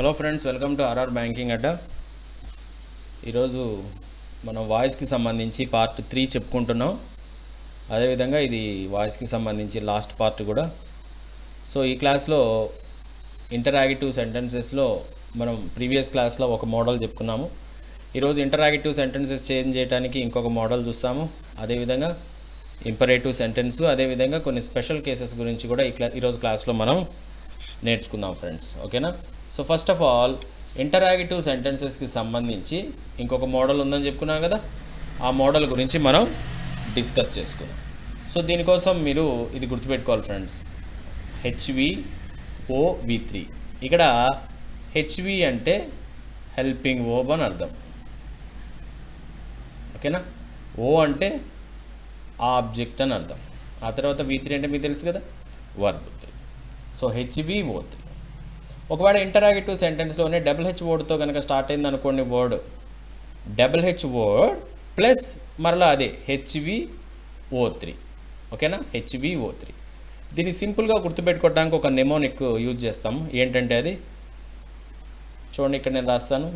Hello friends, welcome to RR banking అడ్డా. ఈరోజు మనం వాయిస్కి సంబంధించి పార్ట్ 3 చెప్పుకుంటున్నాం. అదేవిధంగా ఇది వాయిస్కి సంబంధించి లాస్ట్ పార్ట్ కూడా. సో ఈ క్లాస్లో ఇంటరాగేటివ్ సెంటెన్సెస్లో మనం ప్రీవియస్ క్లాస్లో ఒక మోడల్ చెప్పుకున్నాము. ఈరోజు ఇంటరాగేటివ్ సెంటెన్సెస్ చేంజ్ చేయడానికి ఇంకొక మోడల్ చూస్తాము. అదేవిధంగా ఇంపరేటివ్ సెంటెన్స్, అదేవిధంగా కొన్ని స్పెషల్ కేసెస్ గురించి కూడా ఈరోజు క్లాస్లో మనం నేర్చుకుందాం ఫ్రెండ్స్. ఓకేనా? So first of all interrogative సెంటెన్సెస్కి సంబంధించి ఇంకొక మోడల్ ఉందని చెప్పుకున్నాం కదా, ఆ మోడల్ గురించి మనం డిస్కస్ చేసుకుందాం. సో దీనికోసం మీరు ఇది గుర్తుపెట్టుకోవాలి ఫ్రెండ్స్, HVOV3. ఇక్కడ HV అంటే హెల్పింగ్ వర్బ్ అని అర్థం. ఓకేనా? ఓ అంటే ఆబ్జెక్ట్ అని అర్థం. ఆ తర్వాత V3 అంటే మీకు తెలుసు కదా, వర్బ్ 3. So HVO3. ఒకవేళ ఇంటరాగేటివ్ సెంటెన్స్లోనే HH వర్డ్తో కనుక స్టార్ట్ అయింది అనుకోండి, వర్డ్ HH వర్డ్ ప్లస్ మరలా అదే HVO3. ఓకేనా? HVO3. దీన్ని సింపుల్గా గుర్తుపెట్టుకోవడానికి ఒక నెమోనిక్ యూజ్ చేస్తాము. ఏంటంటే అది చూడండి, ఇక్కడ నేను రాస్తాను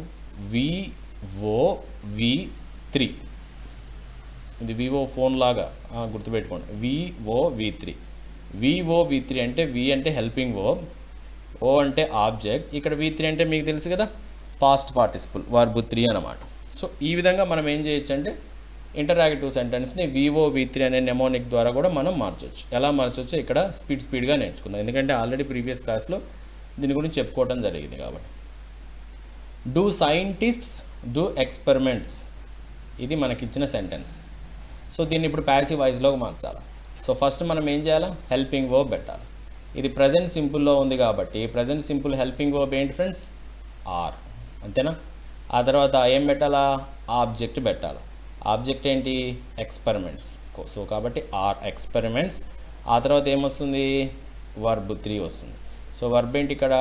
VOV3. ఇది వివో ఫోన్ లాగా గుర్తుపెట్టుకోండి, VOV3. VOV3 అంటే V అంటే హెల్పింగ్ వర్బ్, O అంటే ఆబ్జెక్ట్, ఇక్కడ V3 అంటే మీకు తెలుసు కదా, పాస్ట్ పార్టిసిపుల్ వర్బ్ 3 అన్నమాట. సో ఈ విధంగా మనం ఏం చేయొచ్చు అంటే ఇంటరాగేటివ్ సెంటెన్స్ని VOV3 అనే నెమోనిక్ ద్వారా కూడా మనం మార్చవచ్చు. ఎలా మార్చవచ్చు ఇక్కడ స్పీడ్గా నేర్చుకుందాం, ఎందుకంటే ఆల్రెడీ ప్రీవియస్ క్లాస్లో దీని గురించి చెప్పుకోవడం జరిగింది కాబట్టి. డూ సైంటిస్ట్స్ డూ ఎక్స్పెరిమెంట్స్, ఇది మనకిచ్చిన సెంటెన్స్. సో దీన్ని ఇప్పుడు ప్యాసివ్ వాయిస్లోకి మార్చాలి. సో ఫస్ట్ మనం ఏం చేయాలి, హెల్పింగ్ వర్బ్ పెట్టాలి. ఇది ప్రజెంట్ సింపుల్లో ఉంది కాబట్టి ప్రజెంట్ సింపుల్ హెల్పింగ్ వర్బ్ ఏంటి ఫ్రెండ్స్, ఆర్. అంతేనా? ఆ తర్వాత ఏం పెట్టాలా, ఆబ్జెక్ట్ పెట్టాలి. ఆబ్జెక్ట్ ఏంటి, ఎక్స్పెరిమెంట్స్. సో కాబట్టి ఆర్ ఎక్స్పెరిమెంట్స్. ఆ తర్వాత ఏమొస్తుంది, వర్బ్ 3 వస్తుంది. సో వర్బ్ ఏంటి ఇక్కడ,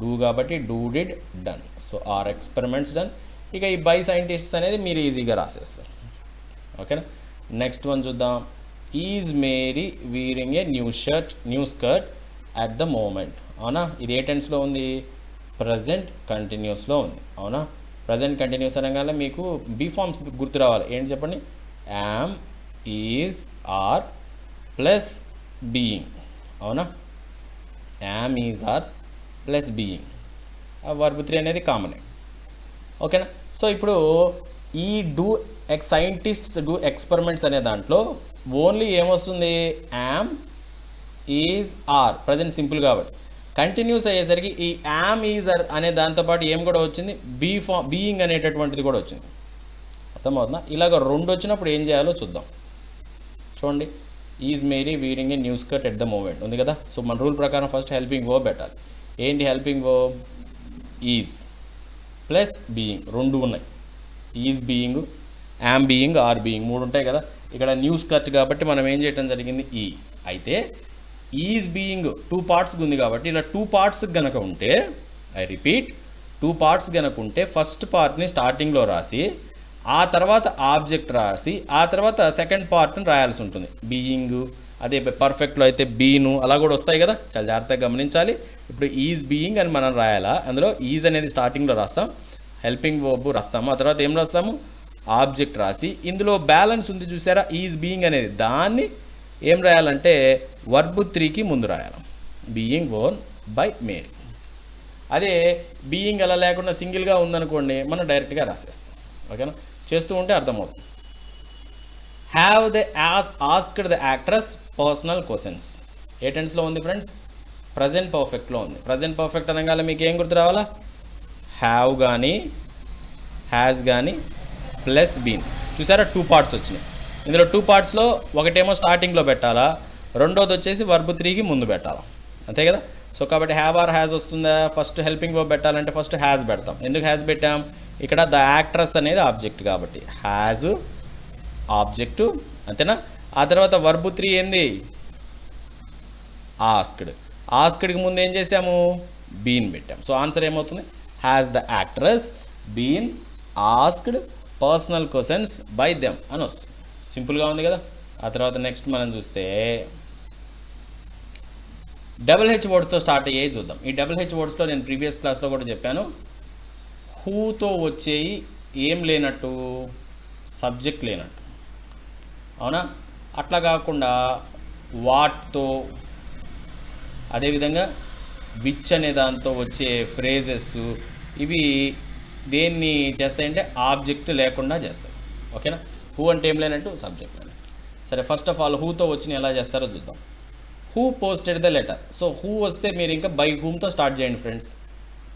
డూ కాబట్టి do did done. So are experiments done. ఇక ఈ బై సైంటిస్ట్స్ అనేది మీరు ఈజీగా రాసేస్తారు. ఓకేనా? నెక్స్ట్ వన్ చూద్దాం. Is Mary wearing a new skirt at the moment. అవునా? ఇది ఏ టెన్స్లో ఉంది, ప్రజెంట్ కంటిన్యూస్లో ఉంది. అవునా? ప్రజెంట్ కంటిన్యూస్ అనగానే మీకు బీ ఫార్మ్స్ గుర్తు రావాలి. ఏంటి చెప్పండి, am, is, are plus being. అవునా? Am, is, are plus being. Verb 3 అనేది కామనే. ఓకేనా? సో ఇప్పుడు ఈ సైంటిస్ట్స్ డూ ఎక్స్పెరిమెంట్స్ అనే దాంట్లో ఓన్లీ ఏమొస్తుంది, am, is, are present simple కాబట్టి. కంటిన్యూస్ అయ్యేసరికి ఈ యామ్, ఈజ్, ఆర్ అనే దాంతోపాటు ఏం కూడా వచ్చింది, బీయింగ్ అనేటటువంటిది కూడా వచ్చింది. అర్థమవుతుందా? ఇలాగ 2 వచ్చినప్పుడు ఏం చేయాలో చూద్దాం. చూడండి, is Mary wearing a new skirt at the moment ఉంది కదా. సో మన రూల్ ప్రకారం ఫస్ట్ హెల్పింగ్ వర్బ్ పెట్టాలి. ఏంటి helping verb, is plus being. 2 ఉన్నాయి, is being, am being, are being 3 ఉంటాయి కదా. ఇక్కడ న్యూ స్కర్ట్ కాబట్టి మనం ఏం చేయడం జరిగింది, ఈ. అయితే ఈజ్ బీయింగ్ 2 పార్ట్స్ ఉంది కాబట్టి ఇలా 2 పార్ట్స్ గనక ఉంటే, ఐ రిపీట్ 2 పార్ట్స్ గనక ఉంటే ఫస్ట్ పార్ట్ని స్టార్టింగ్లో రాసి ఆ తర్వాత ఆబ్జెక్ట్ రాసి ఆ తర్వాత సెకండ్ పార్ట్ని రాయాల్సి ఉంటుంది. బీయింగ్, అదే పర్ఫెక్ట్లో అయితే బీను అలా కూడా వస్తాయి కదా, చాలా జాగ్రత్తగా గమనించాలి. ఇప్పుడు ఈజ్ బీయింగ్ అని మనం రాయాలా, అందులో ఈజ్ అనేది స్టార్టింగ్లో రాస్తాం, హెల్పింగ్ వర్బ్ రాస్తాము, ఆ తర్వాత ఏం రాస్తాము, ఆబ్జెక్ట్ రాసి ఇందులో బ్యాలెన్స్ ఉంది చూసారా, ఈజ్ బీయింగ్ అనేది, దాన్ని ఏం రాయాలంటే వర్బ్ 3కి ముందు రాయాలి, బీయింగ్ వోన్ బై మేరీ. అదే బీయింగ్ అలా లేకుండా సింగిల్గా ఉందనుకోండి, మనం డైరెక్ట్గా రాసేస్తాం. ఓకేనా? చేస్తూ ఉంటే అర్థమవుతుంది. Have they asked the actress personal questions. ఏ టెన్స్లో ఉంది ఫ్రెండ్స్, ప్రజెంట్ పర్ఫెక్ట్లో ఉంది. ప్రజెంట్ పర్ఫెక్ట్ అనగానే మీకు ఏం గుర్తు రావాలా, హ్యావ్ కానీ హ్యాస్ కానీ ప్లస్ బీన్. చూసారా 2 పార్ట్స్ వచ్చినాయి. ఇందులో 2 పార్ట్స్లో ఒకటేమో స్టార్టింగ్లో పెట్టాలా, రెండోది వచ్చేసి వర్బ్ 3కి ముందు పెట్టాలా. అంతే కదా. సో కాబట్టి హ్యావ్ ఆర్ హ్యాస్ వస్తుందా, ఫస్ట్ హెల్పింగ్ వర్బ్ పెట్టాలంటే ఫస్ట్ హ్యాస్ పెడతాం. ఎందుకు హ్యాస్ పెట్టాం, ఇక్కడ ద యాక్ట్రెస్ అనేది ఆబ్జెక్ట్ కాబట్టి హ్యాజ్ ఆబ్జెక్టు. అంతేనా? ఆ తర్వాత వర్బ్ 3 ఏంది, ఆస్క్డ్. ఆస్క్డ్కి ముందు ఏం చేసాము, బీన్ పెట్టాం. సో ఆన్సర్ ఏమవుతుంది, has the actress been asked personal questions by them అని వస్తుంది. సింపుల్గా ఉంది కదా. ఆ తర్వాత నెక్స్ట్ మనం చూస్తే డబుల్ హెచ్ వర్డ్స్తో స్టార్ట్ అయ్యేవి చూద్దాం. ఈ డబుల్ హెచ్ వర్డ్స్లో నేను ప్రీవియస్ క్లాస్లో కూడా చెప్పాను, హూతో వచ్చేవి ఏం లేనట్టు, సబ్జెక్ట్ లేనట్టు, అవునా? అట్లా కాకుండా వాట్తో, అదేవిధంగా విచ్ అనే దాంతో వచ్చే ఫ్రేజెస్ ఇవి దేన్ని చేస్తాయంటే ఆబ్జెక్ట్ లేకుండా చేస్తాయి. ఓకేనా? హూ అంటే ఏం లేనట్టు, సబ్జెక్ట్ లేనట్టు. సరే, ఫస్ట్ ఆఫ్ ఆల్ హూతో వచ్చిన ఎలా చేస్తారో చూద్దాం. Who posted the letter. So who వస్తే మీరు ఇంకా బై హూమ్తో స్టార్ట్ చేయండి ఫ్రెండ్స్.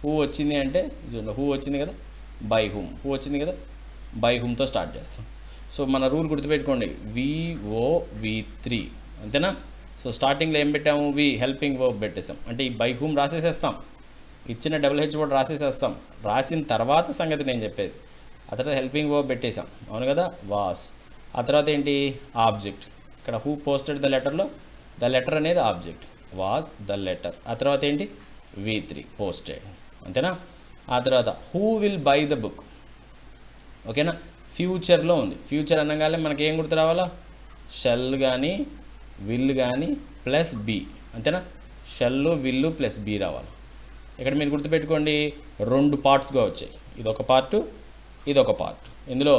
హూ వచ్చింది అంటే చూడండి, హూ వచ్చింది కదా, బై హూమ్. హూ వచ్చింది కదా, బై హూమ్తో స్టార్ట్ చేస్తాం. సో మన రూల్ గుర్తుపెట్టుకోండి, VOV3 అంతేనా? సో స్టార్టింగ్లో ఏం పెట్టాము, వి హెల్పింగ్ వర్బ్ పెట్టేసాం. అంటే ఈ బై హూమ్ రాసేసేస్తాం, ఇచ్చిన డబుల్ హెచ్ వర్డ్ రాసేసేస్తాం. రాసిన తర్వాత సంగతి నేను చెప్పేది. ఆ తర్వాత హెల్పింగ్ వర్బ్ పెట్టేసాం, అవును కదా, వాస్. ఆ తర్వాత ఏంటి, ఆబ్జెక్ట్. ఇక్కడ హూ పోస్టెడ్ ద లెటర్లో ద లెటర్ అనేది ఆబ్జెక్ట్, వాస్ ద లెటర్. ఆ తర్వాత ఏంటి, V3 పోస్టెడ్, అంతేనా? ఆ తర్వాత who will buy the book. ఓకేనా? ఫ్యూచర్లో ఉంది. ఫ్యూచర్ అనగానే మనకి ఏం గుర్తు రావాలా, షెల్ కానీ విల్ కానీ ప్లస్ బి, అంతేనా? షెల్ విల్లు ప్లస్ బి రావాలి. ఇక్కడ మీరు గుర్తుపెట్టుకోండి, రెండు పార్ట్స్గా వచ్చాయి. ఇదొక పార్ట్, ఇదొక పార్ట్. ఇందులో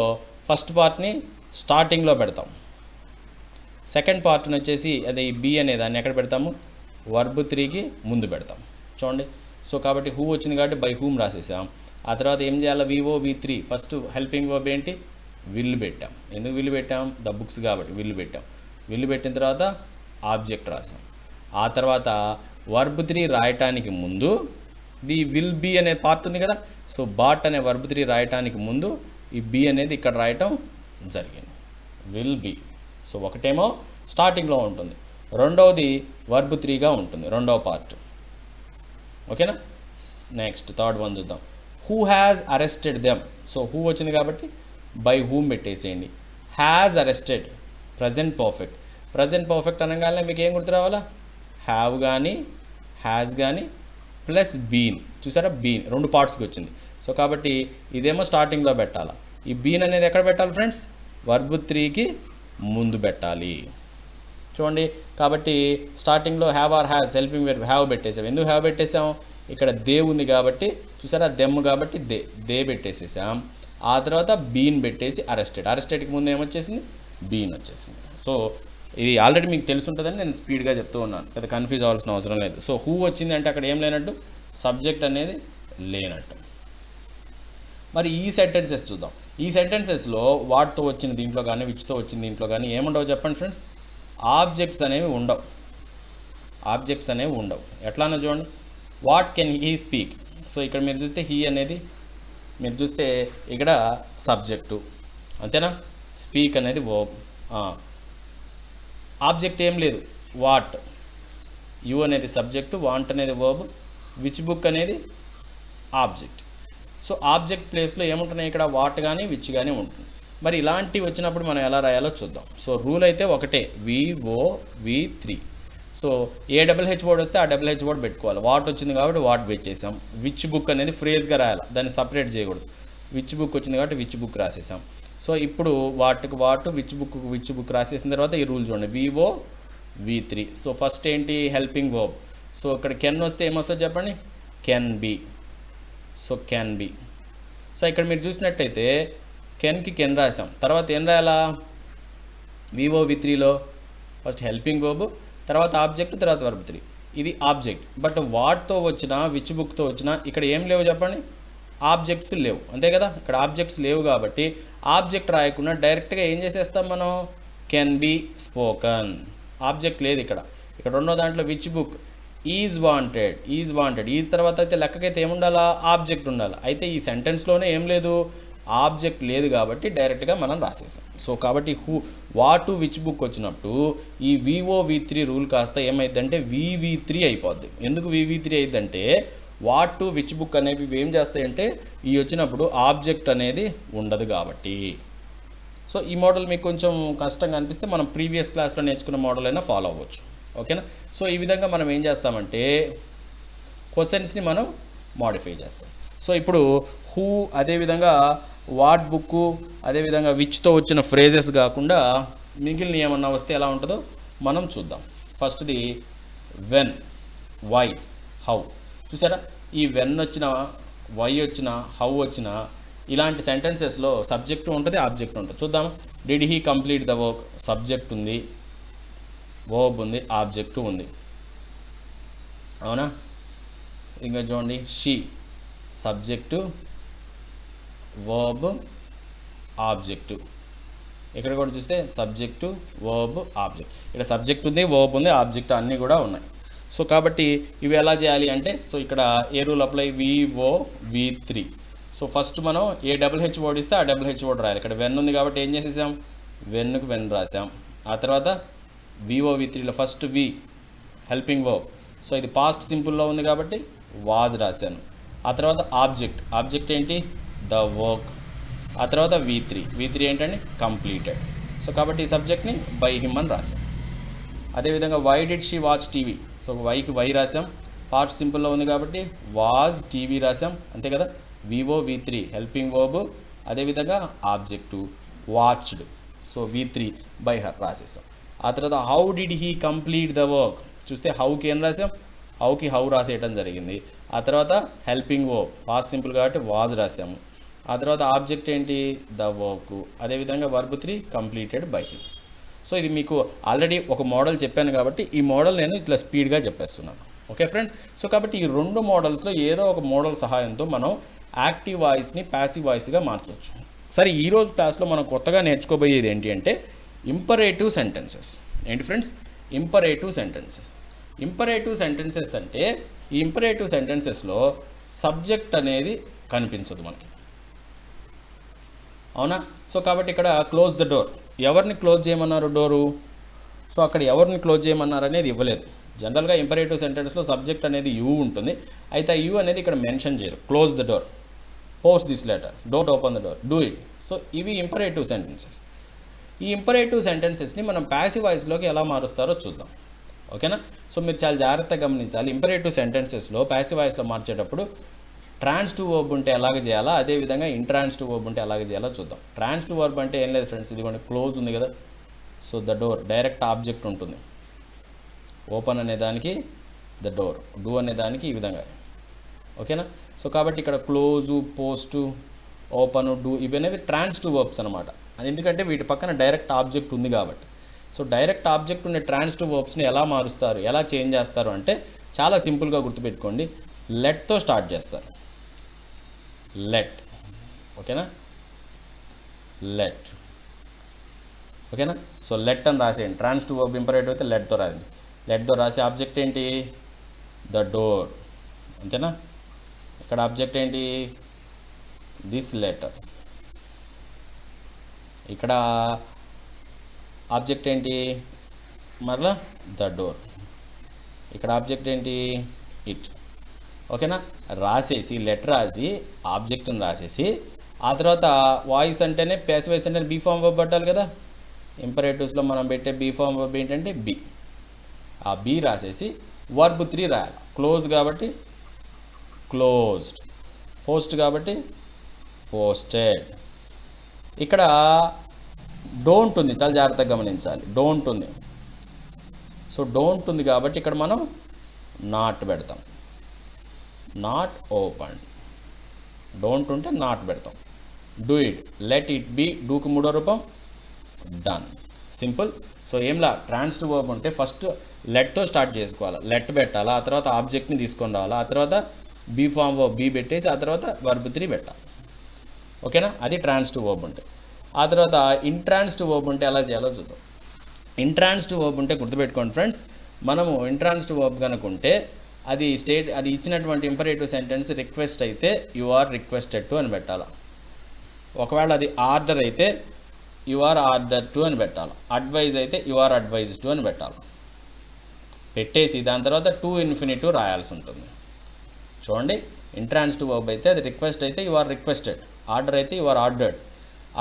ఫస్ట్ పార్ట్ని స్టార్టింగ్లో పెడతాం, సెకండ్ పార్ట్ని వచ్చేసి అదే బి అనే దాన్ని ఎక్కడ పెడతాము, వర్బ్ 3కి ముందు పెడతాం. చూడండి. సో కాబట్టి హూ వచ్చింది కాబట్టి బై హూమ్ రాసేసాం. ఆ తర్వాత ఏం చేయాలి, VOV3 ఫస్ట్ హెల్పింగ్ వర్బ్ ఏంటి, విల్ పెట్టాం. ఎందుకు విల్ పెట్టాం, ద బుక్స్ కాబట్టి విల్ పెట్టాం. విల్ పెట్టిన తర్వాత ఆబ్జెక్ట్ రాసాం. ఆ తర్వాత వర్బ్ 3 రాయటానికి ముందు ది విల్ బి అనే పార్ట్ ఉంది కదా, సో బాట్ అనే వర్బ్ 3 రాయటానికి ముందు ఈ బి అనేది ఇక్కడ రాయటం జరిగింది, విల్ బి. సో ఒకటేమో స్టార్టింగ్లో ఉంటుంది, రెండవది వర్బ్ 3గా ఉంటుంది, రెండవ పార్ట్. ఓకేనా? నెక్స్ట్ థర్డ్ వన్ చూద్దాం. Who has arrested them. So who వచ్చింది కాబట్టి బై హూమ్ పెట్టేసేయండి. Has arrested, present perfect. Present perfect అనగానే మీకు ఏం గుర్తు రావాలా, హ్యావ్ కానీ హ్యాజ్ కానీ ప్లస్ బీన్. చూసారా, బీన్ రెండు పార్ట్స్కి వచ్చింది. సో కాబట్టి ఇదేమో స్టార్టింగ్లో పెట్టాలా. ఈ బీన్ అనేది ఎక్కడ పెట్టాలి ఫ్రెండ్స్, వర్బ్ 3కి ముందు పెట్టాలి. చూడండి. కాబట్టి స్టార్టింగ్లో have or has helping verb have పెట్టేసాం. ఎందుకు హ్యావ్ పెట్టేసాం, ఇక్కడ దే ఉంది కాబట్టి, చూసారా దెమ్ కాబట్టి దే పెట్టేసేసాం. ఆ తర్వాత బీన్ పెట్టేసి అరెస్టెడ్కి ముందు ఏమొచ్చేసింది, బీన్ వచ్చేసింది. సో ఇది ఆల్రెడీ మీకు తెలిసి ఉంటుందని నేను స్పీడ్గా చెప్తూ ఉన్నాను, పెద్ద కన్ఫ్యూజ్ అవ్వాల్సిన అవసరం లేదు. సో హూ వచ్చింది అంటే అక్కడ ఏం లేనట్టు, సబ్జెక్ట్ అనేది లేనట్టు. మరి ఈ సెంటెన్సెస్ చూద్దాం. ఈ సెంటెన్సెస్లో వాట్తో వచ్చిన దీంట్లో కానీ విచ్తో వచ్చిన దీంట్లో కానీ ఏముండవు చెప్పండి ఫ్రెండ్స్, ఆబ్జెక్ట్స్ అనేవి ఉండవు. ఆబ్జెక్ట్స్ అనేవి ఉండవు. ఎట్లానో చూడండి, what can he speak. So ఇక్కడ మీరు చూస్తే హీ అనేది మీరు చూస్తే ఇక్కడ సబ్జెక్టు, అంతేనా? స్పీక్ అనేది వర్బ్. ఆబ్జెక్ట్ ఏం లేదు, వాట్. యు అనేది సబ్జెక్టు, వాంట్ అనేది వర్బ్, విచ్ బుక్ అనేది ఆబ్జెక్ట్. సో ఆబ్జెక్ట్ ప్లేస్లో ఏముంటున్నాయి ఇక్కడ, వాట్ కానీ విచ్ కానీ ఉంటుంది. మరి ఇలాంటివి వచ్చినప్పుడు మనం ఎలా రాయాలో చూద్దాం. సో రూల్ అయితే ఒకటే, VOV3. సో ఏ డబుల్ హెచ్ వర్డ్ వస్తే ఆ డబుల్ హెచ్ వర్డ్ పెట్టుకోవాలి. వాట్ వచ్చింది కాబట్టి వాట్ పెట్టేసాం. విచ్ బుక్ అనేది ఫ్రేజ్గా రాయాలి, దాన్ని సపరేట్ చేయకూడదు. విచ్ బుక్ వచ్చింది కాబట్టి విచ్ బుక్ రాసేసాం. సో ఇప్పుడు వాట్కి వాట్, విచ్ బుక్ రాసేసిన తర్వాత ఈ రూల్ చూడండి, VOV3. సో ఫస్ట్ ఏంటి, హెల్పింగ్ వర్బ్. సో ఇక్కడ కెన్ వస్తే ఏమొస్తుంది చెప్పండి, can be. So can be. So ఇక్కడ మీరు చూసినట్టయితే కెన్కి కెన్ రాసాం, తర్వాత ఏం రాయాలా, VOV3లో ఫస్ట్ హెల్పింగ్ వర్బ్, తర్వాత ఆబ్జెక్ట్, తర్వాత వర్బ్ 3. ఇది ఆబ్జెక్ట్. బట్ వాట్తో వచ్చినా విచ్ బుక్తో వచ్చినా ఇక్కడ ఏం లేవు చెప్పండి, ఆబ్జెక్ట్స్ లేవు, అంతే కదా. ఇక్కడ ఆబ్జెక్ట్స్ లేవు కాబట్టి ఆబ్జెక్ట్ రాయకుండా డైరెక్ట్గా ఏం చేసేస్తాం మనం, కెన్ బి స్పోకన్. ఆబ్జెక్ట్ లేదు ఇక్కడ. ఇక్కడ రెండో దాంట్లో which book, is wanted. Is తర్వాత అయితే లెక్కకైతే ఏముండాలా, ఆబ్జెక్ట్ ఉండాలి. అయితే ఈ సెంటెన్స్లోనే ఏం లేదు, ఆబ్జెక్ట్ లేదు కాబట్టి డైరెక్ట్గా మనం రాసేసాం. సో కాబట్టి వాట్ విచ్ బుక్ వచ్చినప్పుడు ఈ VOV3 రూల్ కాస్త ఏమైందంటే VV3 అయిపోద్ది. ఎందుకు VV3 అయిద్దంటే వాట్ విచ్ బుక్ అనేవి ఏం చేస్తాయంటే ఈ వచ్చినప్పుడు ఆబ్జెక్ట్ అనేది ఉండదు కాబట్టి. సో ఈ మోడల్ మీకు కొంచెం కష్టంగా అనిపిస్తే మనం ప్రీవియస్ క్లాస్లో నేర్చుకున్న మోడల్ అయినా ఫాలో అవ్వచ్చు. ఓకేనా? సో ఈ విధంగా మనం ఏం చేస్తామంటే క్వశ్చన్స్ని మనం మాడిఫై చేస్తాం. సో ఇప్పుడు హూ, అదేవిధంగా వాట్ బుక్, అదేవిధంగా విచ్తో వచ్చిన ఫ్రేజెస్ కాకుండా మిగిలిన ఏమన్నా వస్తే ఎలా ఉంటుందో మనం చూద్దాం. ఫస్ట్ది వెన్. Why, how. చూసారా, ఈ వెన్ వచ్చిన, వై వచ్చిన, హౌ వచ్చిన ఇలాంటి సెంటెన్సెస్లో సబ్జెక్టు ఉంటుంది, ఆబ్జెక్ట్ ఉంటుంది. చూద్దాం. Did he complete the work, subject ఉంది, వర్బ్ ఉంది, ఆబ్జెక్టు ఉంది. అవునా? ఇంకా చూడండి, షీ సబ్జెక్టు, వర్బ్, ఆబ్జెక్టు. ఇక్కడ కూడా చూస్తే సబ్జెక్టు, వర్బ్, ఆబ్జెక్ట్. ఇక్కడ సబ్జెక్ట్ ఉంది, వర్బ్ ఉంది, ఆబ్జెక్ట్ అన్నీ కూడా ఉన్నాయి. సో కాబట్టి ఇవి ఎలా చేయాలి అంటే, సో ఇక్కడ ఏ rule apply, VOV3. So first మనం ఏ డబుల్ వర్డ్ ఇస్తే ఆ డబుల్ వర్డ్ రాయాలి. ఇక్కడ వెన్ ఉంది కాబట్టి ఏం చేసేసాం, వెన్కు వెన్ రాసాం. ఆ తర్వాత VOV3లో ఫస్ట్ వి హెల్పింగ్ వర్బ్, సో ఇది పాస్ట్ సింపుల్లో ఉంది కాబట్టి వాజ్ రాశాను. ఆ తర్వాత ఆబ్జెక్ట్ ఏంటి, ద వర్క్. ఆ తర్వాత V3 ఏంటంటే కంప్లీటెడ్. సో కాబట్టి ఈ సబ్జెక్ట్ని బై హిమ్ అని రాసాం. అదేవిధంగా why did she watch TV, so వైకి వై రాసాం, పాస్ట్ సింపుల్లో ఉంది కాబట్టి వాజ్ టీవీ రాసాం, అంతే కదా. VOV3 హెల్పింగ్ వర్బ్, అదేవిధంగా object watched, so V3 by her రాసేసాం. ఆ తర్వాత how did he complete the work, చూస్తే హౌకి ఏం రాసాం, హౌకి హౌ రాసేయటం జరిగింది. ఆ తర్వాత హెల్పింగ్ వర్బ్ పాస్ట్ సింపుల్ కాబట్టి వాజ్ రాసాము. ఆ తర్వాత ఆబ్జెక్ట్ ఏంటి, ద వర్క్, అదేవిధంగా verb 3 completed by him. So ఇది మీకు ఆల్రెడీ ఒక మోడల్ చెప్పాను కాబట్టి ఈ మోడల్ నేను ఇట్లా స్పీడ్గా చెప్పేస్తున్నాను. Okay friends. సో కాబట్టి ఈ రెండు మోడల్స్లో ఏదో ఒక మోడల్ సహాయంతో మనం యాక్టివ్ వాయిస్ని ప్యాసివ్ వాయిస్గా మార్చవచ్చు. సరే, ఈరోజు క్లాస్లో మనం కొత్తగా నేర్చుకోబోయేది ఏంటి అంటే ఇంపరేటివ్ సెంటెన్సెస్. ఏంటి friends, imperative sentences. Imperative sentences అంటే ఈ ఇంపరేటివ్ సెంటెన్సెస్లో సబ్జెక్ట్ అనేది కనిపించదు మనకి. అవునా? సో కాబట్టి ఇక్కడ క్లోజ్ ద డోర్, ఎవరిని క్లోజ్ చేయమన్నారు డోరు, సో అక్కడ ఎవరిని క్లోజ్ చేయమన్నారు అనేది ఇవ్వలేదు. జనరల్గా ఇంపరేటివ్ సెంటెన్స్లో సబ్జెక్ట్ అనేది యూ ఉంటుంది, అయితే ఆ యూ అనేది ఇక్కడ మెన్షన్ చేయరు. Close the door, post this letter, don't open the door, do it. So ఇవి ఇంపరేటివ్ సెంటెన్సెస్. ఈ ఇంపరేటివ్ సెంటెన్సెస్ని మనం ప్యాసివ్ వాయిస్లోకి ఎలా మారుస్తారో చూద్దాం. ఓకేనా? సో మీరు చాలా జాగ్రత్తగా గమనించాలి. ఇంపరేటివ్ సెంటెన్సెస్లో ప్యాసివ్ వాయిస్లో మార్చేటప్పుడు ట్రాన్సిటివ్ వర్బ్ ఉంటే ఎలాగ చేయాలా, అదేవిధంగా ఇంట్రాన్సిటివ్ వర్బ్ ఉంటే ఎలాగ చేయాలో చూద్దాం. ట్రాన్సిటివ్ వర్బ్ అంటే ఏం లేదు ఫ్రెండ్స్, ఇదిగోండి క్లోజ్ ఉంది కదా, so the door direct object ఉంటుంది. ఓపెన్ అనే దానికి ద డోర్, డూ అనే దానికి ఈ విధంగా. ఓకేనా? సో కాబట్టి ఇక్కడ క్లోజు, పోస్టు, ఓపెన్, డూ ఇవి అనేవి ట్రాన్సిటివ్ వర్బ్స్ అనమాట. ఎందుకంటే వీటి పక్కన డైరెక్ట్ ఆబ్జెక్ట్ ఉంది కాబట్టి. సో డైరెక్ట్ ఆబ్జెక్ట్ ఉండే ట్రాన్సిటివ్ వర్బ్స్ని ఎలా మారుస్తారు, ఎలా చేంజ్ చేస్తారు అంటే చాలా సింపుల్గా గుర్తుపెట్టుకోండి. లెట్తో స్టార్ట్ చేస్తారు. లెట్. ఓకేనా? లెట్. ఓకేనా? సో లెట్ అని రాసేయండి. ట్రాన్సిటివ్ వర్బ్ ఇంపరేటివ్ అయితే లెట్తో రాయండి. లెట్తో రాసే ఆబ్జెక్ట్ ఏంటి, ద డోర్. అంతేనా? ఇక్కడ ఆబ్జెక్ట్ ఏంటి, దిస్ లెటర్. ఇక్కడ ఆబ్జెక్ట్ ఏంటి, మరలా ద డోర్. ఇక్కడ ఆబ్జెక్ట్ ఏంటి, ఇట్. ఓకేనా? రాసేసి లెటర్ రాసి ఆబ్జెక్ట్ని రాసేసి ఆ తర్వాత వాయిస్ అంటేనే ప్యాసివ్ వాయిస్ అంటే బీ ఫామ్ వర్బ్ పెట్టాలి కదా. ఇంపరేటివ్స్లో మనం పెట్టే బీ ఫామ్ వర్బ్ ఏంటంటే బి. ఆ బి రాసేసి వర్బ్ 3 రాయాలి. క్లోజ్ కాబట్టి క్లోజ్డ్, పోస్ట్ కాబట్టి పోస్టెడ్. ఇక్కడ డోంట్ ఉంది, చాలా జాగ్రత్తగా గమనించాలి. డోంట్ ఉంది, సో డోంట్ ఉంది కాబట్టి ఇక్కడ మనం నాట్ పెడతాం. Not open. డోంట్ ఉంటే నాట్ పెడతాం. Do it, let it be, డూకి మూడో రూపం డన్. సింపుల్. సో ఏంలా ట్రాన్సిటివ్ వర్బ్ ఉంటే ఫస్ట్ లెట్తో స్టార్ట్ చేసుకోవాలి, లెట్ పెట్టాలి, ఆ తర్వాత ఆబ్జెక్ట్ని తీసుకొని రావాలి, ఆ తర్వాత బీ ఫామ్ వర్బ్ బీ పెట్టేసి ఆ తర్వాత వర్బ్ 3 పెట్టాలి. ఓకేనా? అది ట్రాన్సిటివ్ వర్బ్ ఉంటే. ఆ తర్వాత ఇంట్రాన్సిటివ్ వర్బ్ ఉంటే ఎలా చేయాలో చూద్దాం. ఇంట్రాన్సిటివ్ వర్బ్ ఉంటే గుర్తుపెట్టుకోండి ఫ్రెండ్స్, మనము ఇంట్రాన్సిటివ్ వర్బ్ కనుకుంటే అది ఇచ్చినటువంటి ఇంపరేటివ్ సెంటెన్స్ రిక్వెస్ట్ అయితే యు ఆర్ రిక్వెస్టెడ్ టు అని పెట్టాలి. ఒకవేళ అది ఆర్డర్ అయితే యు ఆర్ ఆర్డర్ టు అని పెట్టాలి. అడ్వైజ్ అయితే యు ఆర్ అడ్వైజ్ టు అని పెట్టాలి. పెట్టేసి దాని తర్వాత టు ఇన్ఫినిటివ్ రాయాల్సి ఉంటుంది. చూడండి, ఇంట్రాన్సిటివ్ వర్బ్ అయితే అది రిక్వెస్ట్ అయితే యు ఆర్ రిక్వెస్టెడ్, ఆర్డర్ అయితే యు ఆర్ ఆర్డర్డ్,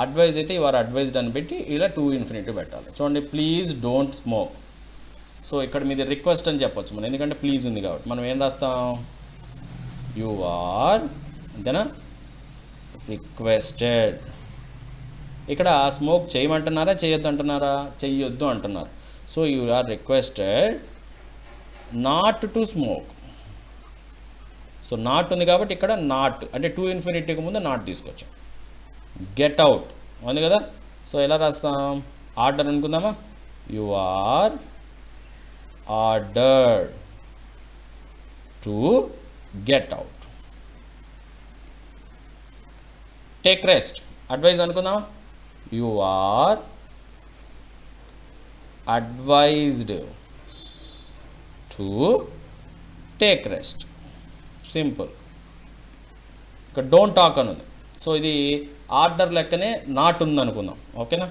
అడ్వైజ్ అయితే యు ఆర్ అడ్వైజ్డ్ అని పెట్టి ఇలా టు ఇన్ఫినిటివ్ పెట్టాలి. చూడండి, ప్లీజ్ డోంట్ స్మోక్. సో ఇక్కడ మీది రిక్వెస్ట్ అని చెప్పొచ్చు మనం, ఎందుకంటే ప్లీజ్ ఉంది కాబట్టి. మనం ఏం రాస్తాం, యు ఆర్, అంతేనా, రిక్వెస్టెడ్. ఇక్కడ స్మోక్ చేయమంటున్నారా చేయొద్దు అంటున్నారా, చెయ్యొద్దు అంటున్నారు. So you are requested not to smoke. So not ఉంది కాబట్టి ఇక్కడ నాట్ అంటే టు ఇన్ఫినిటీకి ముందు నాట్ తీసుకొచ్చాం. గెట్ అవుట్ ఉంది కదా. సో ఎలా రాస్తాం, ఆర్డర్ అనుకుందామా, you are ordered to get out. Take rest, advise అనుకుందామా, you are advised to take rest. Simple. ఇక్కడ డోంట్ టాక్ అని ఉంది. సో ఇది ఆర్డర్ లెక్కనే నాట్ ఉంది అనుకుందాం, ఓకేనా.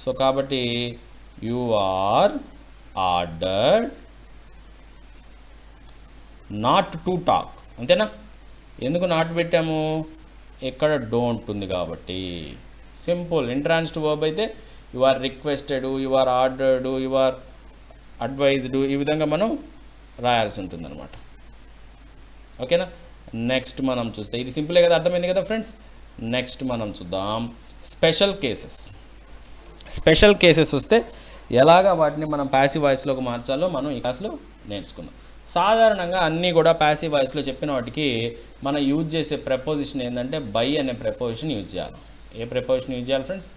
సో కాబట్టి you are ordered not to talk, అంతేనా. ఎందుకు నాట్ పెట్టాము, ఇక్కడ డోంట్ ఉంది కాబట్టి. సింపుల్. ఇంట్రాన్సిటివ్ వర్బ్ అయితే you are requested, you are ordered, you are advised, ఈ విధంగా మనం రాయాల్సి ఉంటుంది అనమాట, ఓకేనా. నెక్స్ట్ మనం చూస్తే ఇది సింపులే కదా, అర్థమైంది కదా ఫ్రెండ్స్. నెక్స్ట్ మనం చూద్దాం స్పెషల్ కేసెస్. స్పెషల్ కేసెస్ వస్తే ఎలాగా వాటిని మనం ప్యాసివ్ వాయిస్లోకి మార్చాలో మనం ఈ క్లాస్లో నేర్చుకుందాం. సాధారణంగా అన్నీ కూడా ప్యాసివ్ వాయిస్లో చెప్పిన వాటికి మనం యూజ్ చేసే ప్రపోజిషన్ ఏంటంటే బై అనే ప్రపోజిషన్ యూజ్ చేయాలి. ఏ ప్రపోజిషన్ యూజ్ చేయాలి ఫ్రెండ్స్,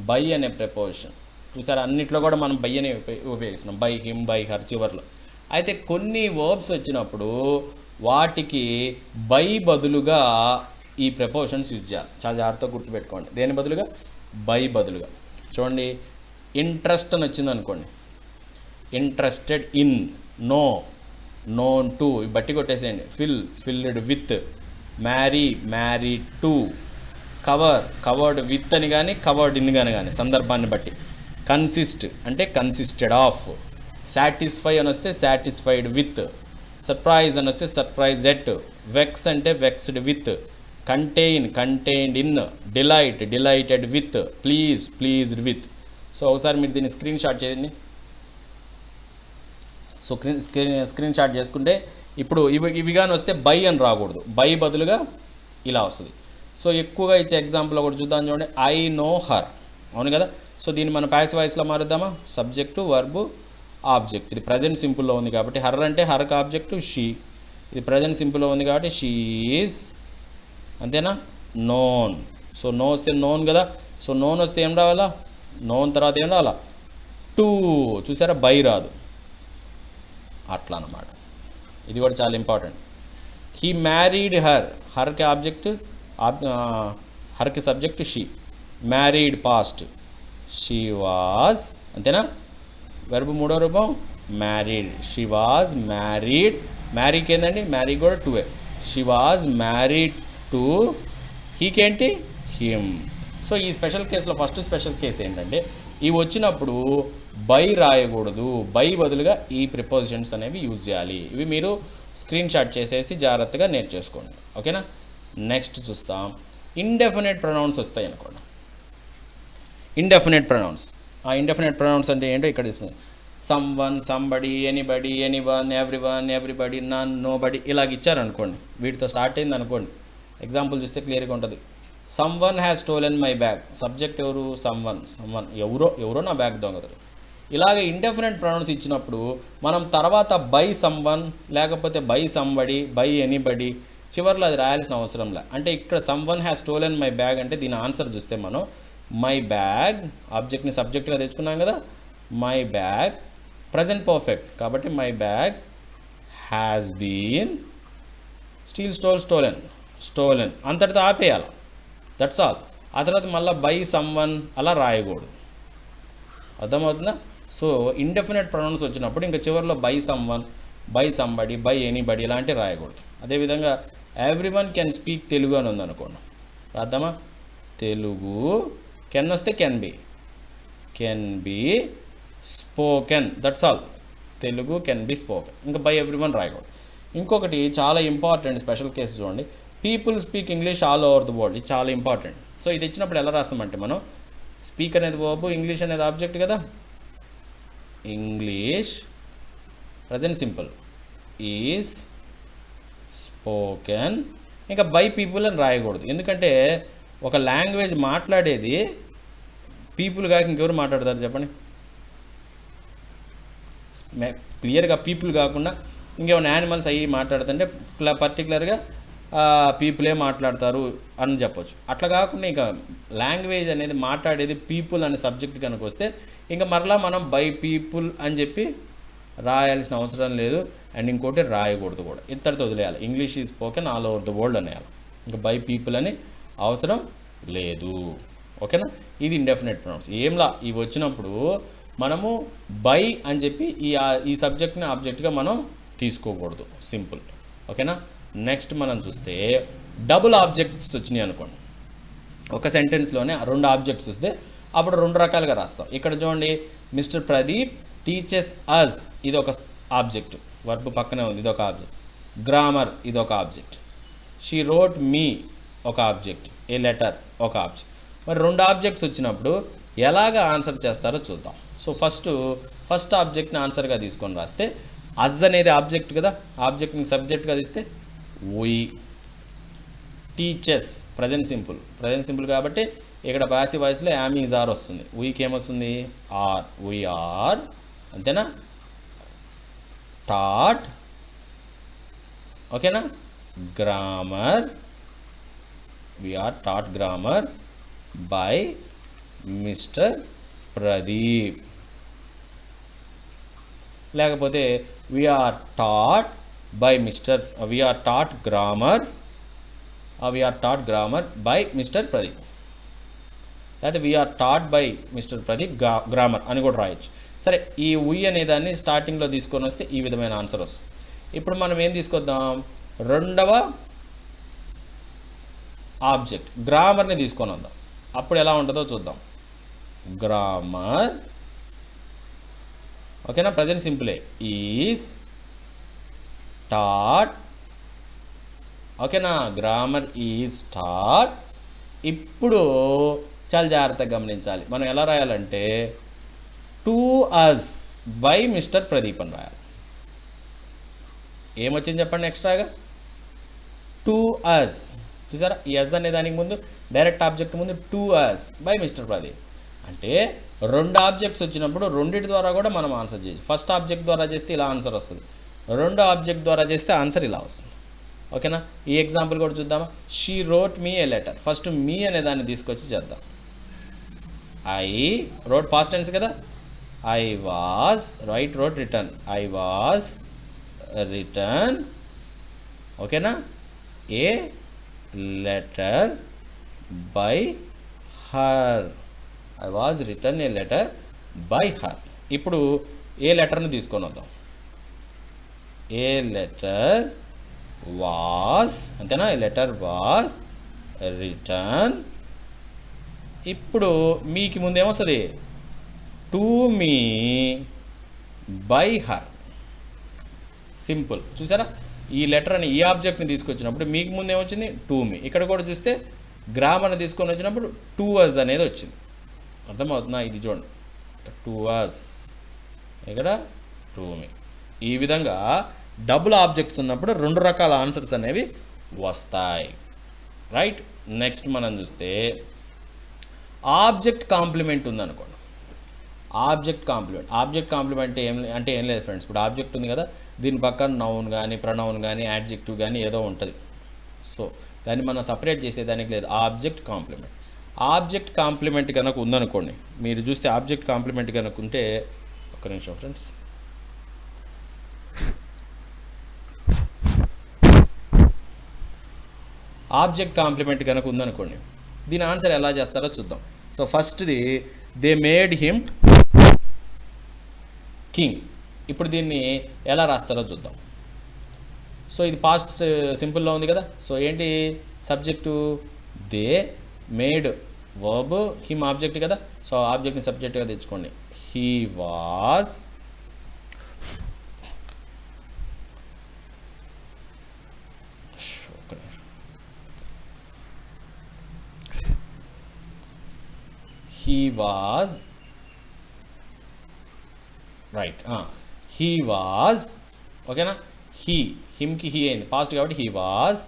బై అనే ప్రపోజిషన్. చూసారా, అన్నిట్లో కూడా మనం బై అనే ఉపయోగిస్తున్నాం, బై హిమ్, బై హర్ చివర్లో. అయితే కొన్ని వర్బ్స్ వచ్చినప్పుడు వాటికి బై బదులుగా ఈ ప్రపోజిషన్స్ యూజ్ చేయాలి. చాలా జాగ్రత్తగా గుర్తుపెట్టుకోండి. దేని బదులుగా, బై బదులుగా. చూడండి, ఇంట్రెస్ట్ అని వచ్చింది అనుకోండి, interested in, know, known to, బట్టి కొట్టేసేయండి. Fill, filled with, marry, married to, cover, covered with అని కానీ కవర్డ్ ఇన్ కానీ సందర్భాన్ని బట్టి. కన్సిస్ట్ అంటే కన్సిస్టెడ్ ఆఫ్, సాటిస్ఫై అని వస్తే సాటిస్ఫైడ్ విత్, సర్ప్రైజ్ అని వస్తే సర్ప్రైజ్డ్ ఎట్, వెక్స్ అంటే vexed with, contain, contained in, delight, delighted with, please, pleased with. So ఒకసారి మీరు దీన్ని స్క్రీన్ షాట్ చేయండి. సో స్క్రీన్ షాట్ చేసుకుంటే ఇప్పుడు ఇవి కానీ వస్తే బై అని రాకూడదు, బై బదులుగా ఇలా వస్తుంది. సో ఎక్కువగా ఇచ్చే ఎగ్జాంపుల్ ఒకటి చూద్దాం చూడండి, ఐ నో హర్, అవును కదా. సో దీన్ని మనం ప్యాసివ్ వాయిస్లో మారుద్దామా, సబ్జెక్టు, వర్బు, ఆబ్జెక్ట్. ఇది ప్రజెంట్ సింపుల్లో ఉంది కాబట్టి హర్ అంటే హర్కి ఆబ్జెక్టు షీ. ఇది ప్రజెంట్ సింపుల్లో ఉంది కాబట్టి షీ ఈజ్, అంతేనా. నోన్, సో నో వస్తే నోన్ కదా. సో నోన్ వస్తే ఏం రావాలా, నోన్ తర్వాత ఏం రావాలా, టు. చూసారా, బై రాదు, అట్లా అన్నమాట. ఇది కూడా చాలా ఇంపార్టెంట్. హీ మ్యారీడ్ హర్, హర్కి ఆబ్జెక్ట్, హర్కి subject she, married past, she was, అంతేనా. వెర్బ్ మూడో రూపం మ్యారీడ్, షీ వాజ్ మ్యారీడ్. మ్యారీకి ఏంటండి, మ్యారీ కూడా టువే. షీ వాజ్ మ్యారీడ్ టు, హీకేంటి, హిమ్. సో ఈ స్పెషల్ కేసులో ఫస్ట్ స్పెషల్ కేసు ఏంటంటే ఇవి వచ్చినప్పుడు బై రాయకూడదు, బై బదులుగా ఈ ప్రిపోజిషన్స్ అనేవి యూజ్ చేయాలి. ఇవి మీరు స్క్రీన్ షాట్ చేసేసి జాగ్రత్తగా నేర్చేసుకోండి, ఓకేనా. నెక్స్ట్ చూస్తాం, ఇండెఫినెట్ ప్రొనౌన్స్ వస్తాయి అనుకోండి. ఇండెఫినెట్ ప్రొనౌన్స్, ఆ ఇండెఫినెట్ ప్రొనౌన్స్ అంటే ఏంటో ఇక్కడ ఇస్తుంది. Someone, somebody, anybody, anyone, everyone, everybody, none, nobody, ఇలాగ ఇచ్చారనుకోండి. వీటితో స్టార్ట్ అయింది అనుకోండి. ఎగ్జాంపుల్ చూస్తే క్లియర్గా ఉంటుంది. Some one has stolen my bag, subject ఎవరు, సమ్ వన్, ఎవరో నా బ్యాగ్ దొంగతారు. ఇలాగ ఇండెఫినెట్ ప్రొనౌన్స్ ఇచ్చినప్పుడు మనం తర్వాత బై సమ్ వన్ లేకపోతే బై సంబడి, బై ఎనీబడి, చివరిలో అది రాయాల్సిన అవసరం లే. అంటే ఇక్కడ some one has stolen my bag అంటే దీని ఆన్సర్ చూస్తే మనం మై బ్యాగ్, ఆబ్జెక్ట్ని సబ్జెక్ట్గా తెచ్చుకున్నాం కదా, మై బ్యాగ్ ప్రజెంట్ పర్ఫెక్ట్ కాబట్టి my bag has been stolen అంతటితో ఆపేయాలి, దట్స్ ఆల్. ఆ తర్వాత మళ్ళీ బై సమ్ వన్ అలా రాయకూడదు, అర్థమవుతుందా. సో ఇండెఫినెట్ ప్రొనౌన్స్ వచ్చినప్పుడు ఇంకా చివరిలో by some one, by somebody, by anybody ఇలాంటివి రాయకూడదు. అదేవిధంగా ఎవ్రీవన్ కెన్ స్పీక్ తెలుగు అని ఉందనుకోండి, రాద్దామా. తెలుగు కెన్ వస్తే can be spoken, that's all. Telugu can be spoken, ఇంకా బై ఎవ్రీవన్ రాయకూడదు. ఇంకొకటి చాలా ఇంపార్టెంట్ స్పెషల్ కేసు చూడండి, people speak English all over the world. ఇది చాలా ఇంపార్టెంట్. సో ఇది ఇచ్చినప్పుడు ఎలా రాస్తామంటే మనం స్పీక్ అనేది వర్బ్, ఇంగ్లీష్ అనేది ఆబ్జెక్ట్ కదా. English present simple is spoken, ఇంకా బై పీపుల్ అని రాయకూడదు. ఎందుకంటే ఒక లాంగ్వేజ్ మాట్లాడేది పీపుల్ కాక ఇంకెవరు మాట్లాడతారు చెప్పండి. క్లియర్గా పీపుల్ కాకుండా ఇంకేమైనా యానిమల్స్ అయ్యి మాట్లాడుతుంటే పర్టికులర్గా పీపులే మాట్లాడతారు అని చెప్పొచ్చు. అట్లా కాకుండా ఇంకా లాంగ్వేజ్ అనేది మాట్లాడేది పీపుల్ అనే సబ్జెక్ట్ కనుక వస్తే ఇంకా మరలా మనం బై పీపుల్ అని చెప్పి రాయాల్సిన అవసరం లేదు. అండ్ ఇంకోటి రాయకూడదు కూడా, ఇంతటితో వదిలేయాలి. English is spoken all over the world అనేయాలి, ఇంకా బై పీపుల్ అని అవసరం లేదు. ఓకేనా? ఇది ఇండెఫినెట్ ప్రొనౌన్స్. ఏంలా ఇవి వచ్చినప్పుడు మనము బై అని చెప్పి ఈ సబ్జెక్ట్ని ఆబ్జెక్ట్గా మనం తీసుకోకూడదు. సింపుల్. ఓకేనా? నెక్స్ట్ మనం చూస్తే డబుల్ ఆబ్జెక్ట్స్ వచ్చినాయి అనుకోండి. ఒక సెంటెన్స్లోనే 2 ఆబ్జెక్ట్స్ వస్తే అప్పుడు 2 రకాలుగా రాస్తాం. ఇక్కడ చూడండి, మిస్టర్ ప్రదీప్ టీచెస్ అస్, ఇది ఒక ఆబ్జెక్ట్, వర్బ్ పక్కనే ఉంది, ఇది ఒక ఆబ్జెక్ట్. గ్రామర్, ఇది ఒక ఆబ్జెక్ట్. షీ రోట్ మీ, ఒక ఆబ్జెక్ట్. ఏ లెటర్, ఒక ఆబ్జెక్ట్. మరి 2 ఆబ్జెక్ట్స్ వచ్చినప్పుడు ఎలాగ ఆన్సర్ చేస్తారో చూద్దాం. సో ఫస్ట్ ఆబ్జెక్ట్ని ఆన్సర్గా తీసుకొని రాస్తే, అజ్ అనేది ఆబ్జెక్ట్ కదా, ఆబ్జెక్ట్ని సబ్జెక్ట్గా తీస్తే వీ. టీచెస్ ప్రజెంట్ సింపుల్ కాబట్టి ఇక్కడ పాసివ్ వాయిస్లో యామ్ ఈజ్ ఆర్ వస్తుంది. వీకి ఏమొస్తుంది? ఆర్. వీ ఆర్, అంతేనా? టాట్, ఓకేనా? Grammar, we are taught grammar by mister Pradeep. లేకపోతే we are taught grammar by mister Pradeep. లేకపోతే we are taught by mister Pradeep grammar అని కూడా రాయొచ్చు. సరే, ఈ ఉయ్ అనే దాన్ని స్టార్టింగ్లో తీసుకొని వస్తే ఈ విధమైన ఆన్సర్ వస్తుంది. ఇప్పుడు మనం ఏం తీసుకొద్దాం? 2వ ఆబ్జెక్ట్ గ్రామర్ని తీసుకొని వద్దాం. అప్పుడు ఎలా ఉంటుందో చూద్దాం. గ్రామర్, ఓకేనా? ప్రజెంట్ సింపులే. ఈజ్ టాట్, ఓకేనా? Grammar is taught. ఇప్పుడు చాలా జాగ్రత్తగా గమనించాలి. మనం ఎలా రాయాలంటే to us by mister Pradeep అని రాయాలి. ఏమొచ్చింది చెప్పండి ఎక్స్ట్రాగా? To us. చూసారా? ఈ అస్ అనే దానికి ముందు డైరెక్ట్ ఆబ్జెక్ట్ ముందు to us by mister Pradeep. అంటే 2 ఆబ్జెక్ట్స్ వచ్చినప్పుడు రెండింటి ద్వారా కూడా మనం ఆన్సర్ చేయొచ్చు. ఫస్ట్ ఆబ్జెక్ట్ ద్వారా చేస్తే ఇలా ఆన్సర్ వస్తుంది, 2వ ఆబ్జెక్ట్ ద్వారా చేస్తే ఆన్సర్ ఇలా వస్తుంది. ఓకేనా? ఈ ఎగ్జాంపుల్ కూడా చూద్దామా? She wrote me a letter. First me అనే దాన్ని తీసుకొచ్చి చేద్దాం. ఐ రోట్ పాస్ట్ టెన్స్ కదా, I was wrote written, I was written, ఓకేనా, a letter by her. I was written a letter by her. ఇప్పుడు ఏ లెటర్ని తీసుకొని వద్దాం. ఏ లెటర్ వాజ్, అంతేనా? A letter was written. ఇప్పుడు మీకి ముందు ఏమొస్తుంది? To me by her. Simple. చూసారా? ఈ లెటర్ అని ఈ ఆబ్జెక్ట్ని తీసుకొచ్చినప్పుడు మీకు ముందు ఏమొచ్చింది? To me. ఇక్కడ కూడా చూస్తే గ్రామర్ని తీసుకొని వచ్చినప్పుడు టు అస్ అనేది వచ్చింది. అర్థమవుతుందా? ఇది చూడండి, టు అస్, ఇక్కడ టు మీ. ఈ విధంగా డబుల్ ఆబ్జెక్ట్స్ ఉన్నప్పుడు 2 రకాల ఆన్సర్స్ అనేవి వస్తాయి. రైట్? నెక్స్ట్ మనం చూస్తే ఆబ్జెక్ట్ కాంప్లిమెంట్ ఉందనుకోండి. ఆబ్జెక్ట్ కాంప్లిమెంట్ ఏం లేదు ఫ్రెండ్స్. ఇప్పుడు ఆబ్జెక్ట్ ఉంది కదా, దీని పక్కన నౌన్ కానీ ప్రొనౌన్ కానీ యాడ్జెక్టివ్ కానీ ఏదో ఉంటుంది. సో దాన్ని మనం సపరేట్ చేసేదానికి లేదు. ఆబ్జెక్ట్ కాంప్లిమెంట్ కనుక ఉందనుకోండి, మీరు చూస్తే ఆబ్జెక్ట్ కాంప్లిమెంట్ కనుక ఉంటే, ఒక్క నిమిషం ఫ్రెండ్స్, ఆబ్జెక్ట్ కాంప్లిమెంట్ కనుక ఉందనుకోండి, దీని ఆన్సర్ ఎలా చేస్తారో చూద్దాం. సో ఫస్ట్ది, దే మేడ్ హిమ్ కింగ్. ఇప్పుడు దీన్ని ఎలా రాస్తారో చూద్దాం. సో ఇది పాస్ట్ సింపుల్లో ఉంది కదా. సో ఏంటి subject? They made, verb, him object కదా. సో ఆబ్జెక్ట్ని సబ్జెక్ట్గా తెచ్చుకోండి. He was, right, he was, ఓకేనా. హిమ్కి హీ అయింది పాస్ట్ కాబట్టి he was.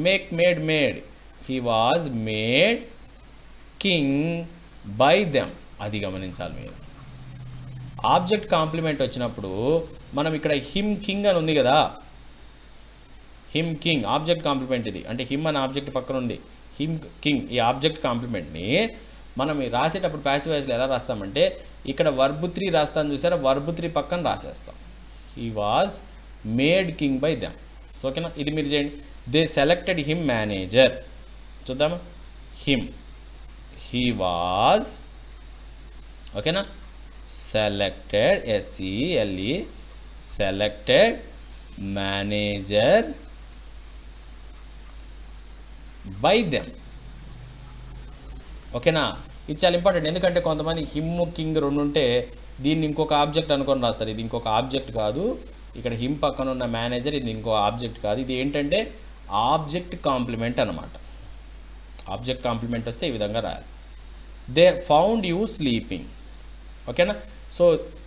Made, he was made king by them. అది గమనించాలి మీరు. ఆబ్జెక్ట్ కాంప్లిమెంట్ వచ్చినప్పుడు మనం ఇక్కడ హిమ్ కింగ్ అని ఉంది కదా, హిమ్ కింగ్ ఆబ్జెక్ట్ కాంప్లిమెంట్ ఇది, అంటే హిమ్ అనే ఆబ్జెక్ట్ పక్కన ఉంది, హిమ్ కింగ్ ఈ ఆబ్జెక్ట్ కాంప్లిమెంట్ని మనం రాసేటప్పుడు ప్యాసివ్ వాయిస్లో ఎలా రాస్తామంటే ఇక్కడ వర్బ్ 3 రాస్తాను చూసారా, వర్బ్ 3 పక్కన రాసేస్తాం. He was made king by them. So ఓకేనా, ఇది మీరు చేయండి. They selected him manager. చూద్దామా, హిమ్, హీ వాజ్, ఓకేనా, selected SELE selected manager by them. ఓకేనా, ఇది చాలా ఇంపార్టెంట్. ఎందుకంటే కొంతమంది హిమ్ కింగ్ రెండు ఉంటే దీన్ని ఇంకొక ఆబ్జెక్ట్ అనుకొని రాస్తారు. ఇది ఇంకొక ఆబ్జెక్ట్ కాదు, ఇక్కడ హిమ్ పక్కన ఉన్న మేనేజర్ ఇది ఇంకో ఆబ్జెక్ట్ కాదు, ఇది ఏంటంటే ఆబ్జెక్ట్ కాంప్లిమెంట్ అనమాట. ఆబ్జెక్ట్ కాంప్లిమెంట్ వస్తే ఈ విధంగా రాయాలి. They found you sleeping. ఓకేనా, సో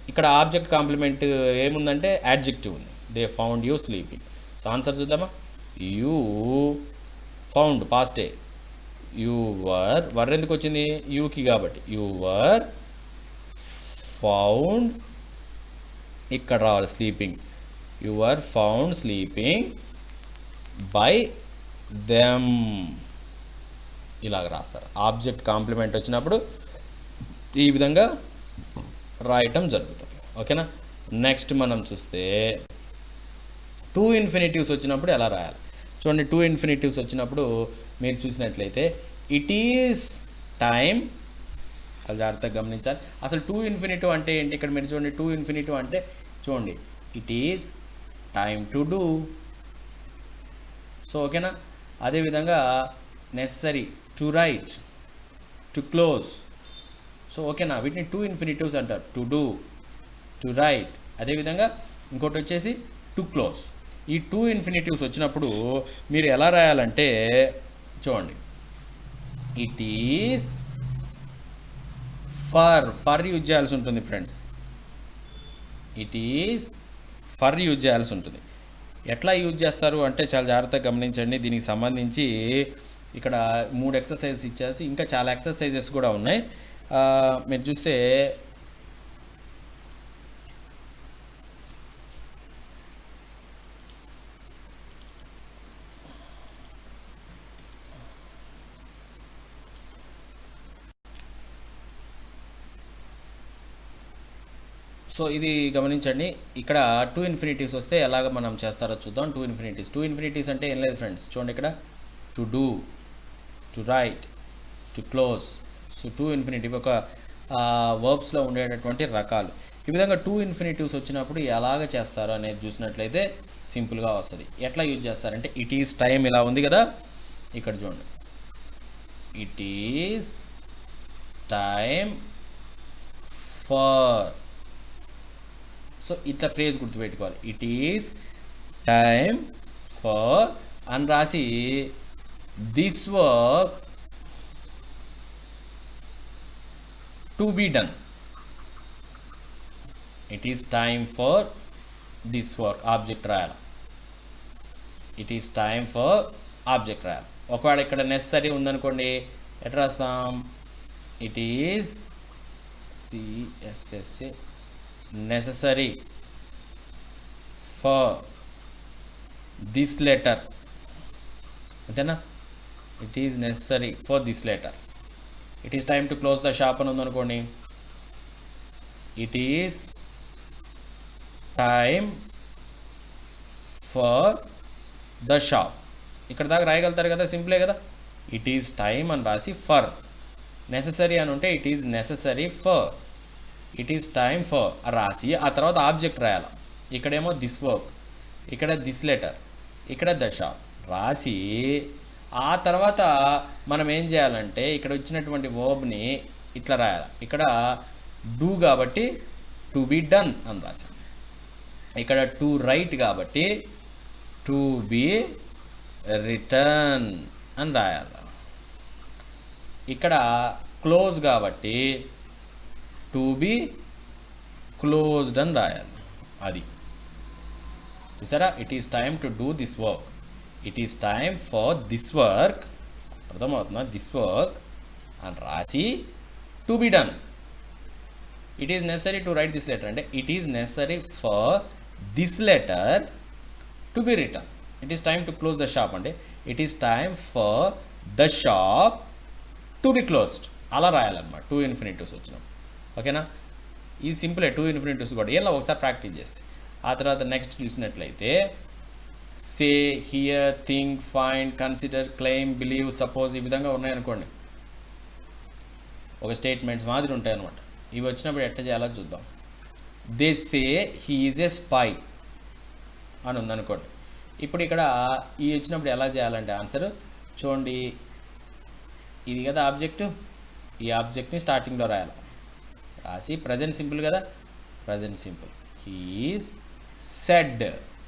ఇక్కడ ఆబ్జెక్ట్ కాంప్లిమెంట్ ఏముందంటే యాడ్జెక్టివ్ ఉంది. They found you sleeping. So answer చూద్దామా, యూ ఫౌండ్ పాస్టే, యూ వర్ ఎందుకు వచ్చింది, యూకి కాబట్టి, యూ వర్ ఫౌండ్, ఇక్కడ రావాలి sleeping, you were found sleeping by them, ఇలాగ రాస్తారు. ఆబ్జెక్ట్ కాంప్లిమెంట్ వచ్చినప్పుడు ఈ విధంగా రాయటం జరుగుతుంది. ఓకేనా, నెక్స్ట్ మనం చూస్తే టూ ఇన్ఫినిటివ్స్ వచ్చినప్పుడు ఎలా రాయాలి చూడండి. టూ ఇన్ఫినిటివ్స్ వచ్చినప్పుడు మీరు చూసినట్లయితే ఇట్ ఈస్ టైం, చాలా జాగ్రత్తగా గమనించాలి. అసలు టూ ఇన్ఫినిటివ్ అంటే ఏంటి, ఇక్కడ మీరు చూడండి. టూ ఇన్ఫినిటివ్ అంటే చూడండి, it is time to do. So ఓకేనా, అదేవిధంగా necessary, to right, to close. So ఓకేనా, వీటిని టూ ఇన్ఫినిటివ్స్ అంటారు, టు డూ, టు రైట్. అదేవిధంగా ఇంకోటి వచ్చేసి టు క్లోజ్. ఈ టూ ఇన్ఫినిటివ్స్ వచ్చినప్పుడు మీరు ఎలా రాయాలంటే చూడండి, ఇట్ ఈస్ ఫర్ యూజ్ చేయాల్సి ఉంటుంది friends. It is for use చేయాల్సి ఉంటుంది. ఎట్లా యూజ్ చేస్తారు అంటే చాలా జాగ్రత్తగా గమనించండి. దీనికి సంబంధించి ఇక్కడ 3 ఎక్సర్సైజెస్ ఇచ్చేసి ఇంకా చాలా ఎక్సర్సైజెస్ కూడా ఉన్నాయి. మీరు చూస్తే సో ఇది గమనించండి. ఇక్కడ టూ ఇన్ఫినిటీస్ వస్తే ఎలాగ మనం చేస్తారో చూద్దాం. టూ ఇన్ఫినిటీస్ అంటే ఏం లేదు ఫ్రెండ్స్, చూడండి ఇక్కడ to do, to right, to close. So two infinitive ఒక వర్బ్స్లో ఉండేటటువంటి రకాలు. ఈ విధంగా టూ ఇన్ఫినిటివ్స్ వచ్చినప్పుడు ఎలాగ చేస్తారు అనేది చూసినట్లయితే సింపుల్గా వస్తుంది. ఎట్లా యూజ్ చేస్తారంటే ఇట్ ఈస్ టైం ఇలా ఉంది కదా, ఇక్కడ చూడండి, it is time for. So ఇట్లా ఫ్రేజ్ గుర్తుపెట్టుకోవాలి, ఇట్ ఈస్ టైమ్ ఫర్ అని రాసి this work to be done. It is time for this work, object రాయాలి. It is time for object రాయాలి. ఒకవేళ ఇక్కడ నెసరీ ఉందనుకోండి, ఎట్లా రాస్తాం, it is CSSA necessary for this letter. అంతేనా, it is necessary for this letter. It is time to close the shop అని ఉందనుకోండి, it is time for the shop. ఇక్కడ దాకా రాయగలుగుతారు కదా, సింపులే కదా. ఇట్ ఈస్ టైమ్ అని రాసి ఫర్, నెససరీ అని ఉంటే it is necessary for, it is time for రాసి ఆ తర్వాత ఆబ్జెక్ట్ రాయాలి. ఇక్కడేమో దిస్ వర్క్, ఇక్కడ దిస్ లెటర్, ఇక్కడ ద షాప్ రాసి ఆ తర్వాత మనం ఏం చేయాలంటే ఇక్కడ వచ్చినటువంటి వర్బ్ని ఇట్లా రాయాలి. ఇక్కడ డూ కాబట్టి టు బీ డన్ అని రాసాం. ఇక్కడ టు రైట్ కాబట్టి టు బీ రిటర్న్ అని రాయాలి. ఇక్కడ క్లోజ్ కాబట్టి టు బీ క్లోజ్డ్ అని రాయాలి. అది చూసారా, it is time to do this work, it is time for this work, అర్థమవుతుందా, దిస్ వర్క్ అని రాసి to be done. It is necessary to write this letter అంటే it is necessary for this letter to be written. It is time to close the shop అంటే it is time for the shop to be closed. అలా రాయాలన్నమాట two ఇన్ఫినిటివ్స్ వచ్చినప్పుడు. ఓకేనా, ఈ సింపులే two ఇన్ఫినిటివ్స్ కూడా. ఇలా ఒకసారి ప్రాక్టీస్ చేస్తే ఆ తర్వాత నెక్స్ట్ చూసినట్లయితే say, hear, think, find, consider, claim, believe, suppose ఈ విధంగా ఉన్నాయనుకోండి. ఒక స్టేట్మెంట్స్ మాదిరి ఉంటాయి అనమాట. ఇవి వచ్చినప్పుడు ఎట్లా చేయాలో చూద్దాం. They say he is a spy అని ఉందనుకోండి. ఇప్పుడు ఇక్కడ ఈ వచ్చినప్పుడు ఎలా చేయాలంటే ఆన్సర్ చూడండి, ఇది కదా ఆబ్జెక్టు, ఈ ఆబ్జెక్ట్ని స్టార్టింగ్లో రాయాలి. రాసి ప్రజెంట్ సింపుల్ కదా, present simple. He is said,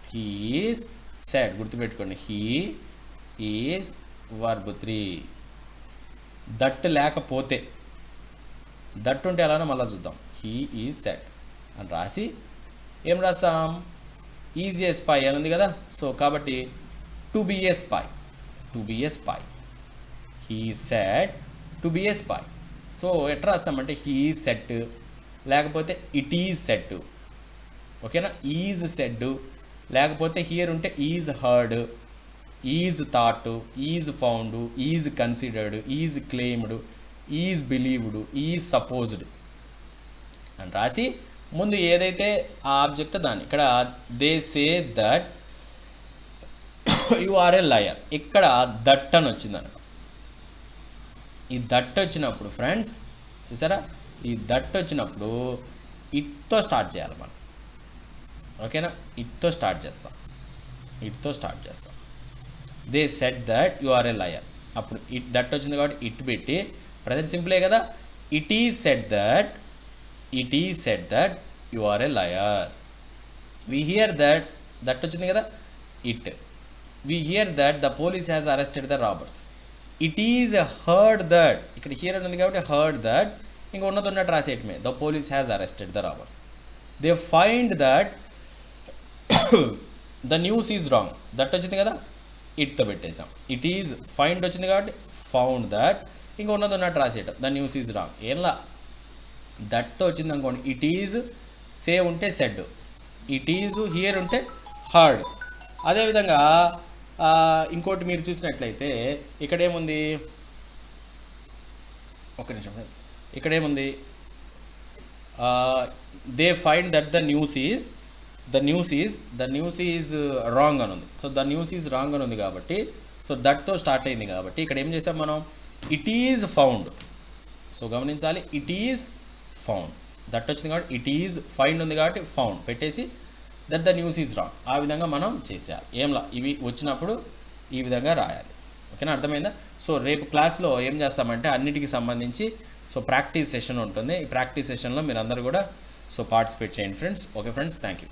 he is said గుర్తుపెట్టుకోండి. He is verb 3. దట్ లేకపోతే, దట్ ఉంటే ఎలానో మళ్ళీ చూద్దాం. హీ ఈజ్ సెడ్ అని రాసి ఏం రాస్తాం, ఈజ్ ఏ స్పై అని ఉంది కదా. సో కాబట్టి to be a spy, to be a spy. He said to be a spy. So ఎట్లా రాస్తామంటే హీ ఈజ్ సెట్, లేకపోతే ఇట్ ఈజ్ సెట్. ఓకేనా, ఈజ్ సెడ్, లేకపోతే హియర్ ఉంటే is heard, is thought, is found, is considered, is claimed, is believed, is supposed అని రాసి ముందు ఏదైతే ఆ ఆబ్జెక్ట్ దాన్ని ఇక్కడ they say that you are a liar. ఇక్కడ దట్ అని వచ్చిందనమాట. ఈ దట్ వచ్చినప్పుడు ఫ్రెండ్స్ చూసారా, ఈ దట్ వచ్చినప్పుడు ఇట్తో స్టార్ట్ చేయాలి మనం. ఓకేనా, ఇట్తో స్టార్ట్ చేస్తాం, ఇట్తో స్టార్ట్ చేస్తాం. They said that you are a liar. అప్పుడు ఇట్ దట్ వచ్చింది కాబట్టి ఇట్ పెట్టి ప్రజెంట్ సింపులే కదా. It is said that, it is said that you are a liar. We hear that, that వచ్చింది కదా it. We hear that the police has arrested the robbers. It is heard that, ఇక్కడ hear అని ఉంది కాబట్టి heard that, ఇంకా ఉన్నది ఉన్నట్టు రాసేయటమే. The police has arrested the robbers. They find that the news is wrong. That వచ్చింది కదా ఇట్తో పెట్టేసాం. ఇట్ ఈజ్ ఫైండ్ వచ్చింది కాబట్టి ఫౌండ్ దట్, ఇంకా ఉన్నది ఉన్నట్టు రాసేయటం. The news is wrong. ఏంలా దట్తో వచ్చింది అనుకోండి, ఇట్ ఈజ్ సే ఉంటే సెడ్, ఇట్ ఈజ్ హియర్ ఉంటే హర్డ్. అదేవిధంగా ఇంకోటి మీరు చూసినట్లయితే ఇక్కడేముంది, ఒక నిమిషం, ఇక్కడేముంది they find that the news is wrong అని ఉంది. So the news is wrong అని ఉంది కాబట్టి సో దట్తో స్టార్ట్ అయింది కాబట్టి ఇక్కడ ఏం చేసాం మనం, ఇట్ ఈజ్ ఫౌండ్. సో గమనించాలి, ఇట్ ఈజ్ ఫౌండ్. దట్ వచ్చింది కాబట్టి ఇట్ ఈజ్, ఫైండ్ ఉంది కాబట్టి ఫౌండ్ పెట్టేసి that the news is wrong. ఆ విధంగా మనం చేసేయాలి. ఏంలా ఇవి వచ్చినప్పుడు ఈ విధంగా రాయాలి. ఓకేనా, అర్థమైందా? సో రేపు క్లాస్లో ఏం చేస్తామంటే అన్నిటికీ సంబంధించి సో ప్రాక్టీస్ సెషన్ ఉంటుంది. ఈ ప్రాక్టీస్ సెషన్లో మీరు అందరూ కూడా సో పార్టిసిపేట్ చేయండి friends. Okay friends, thank you.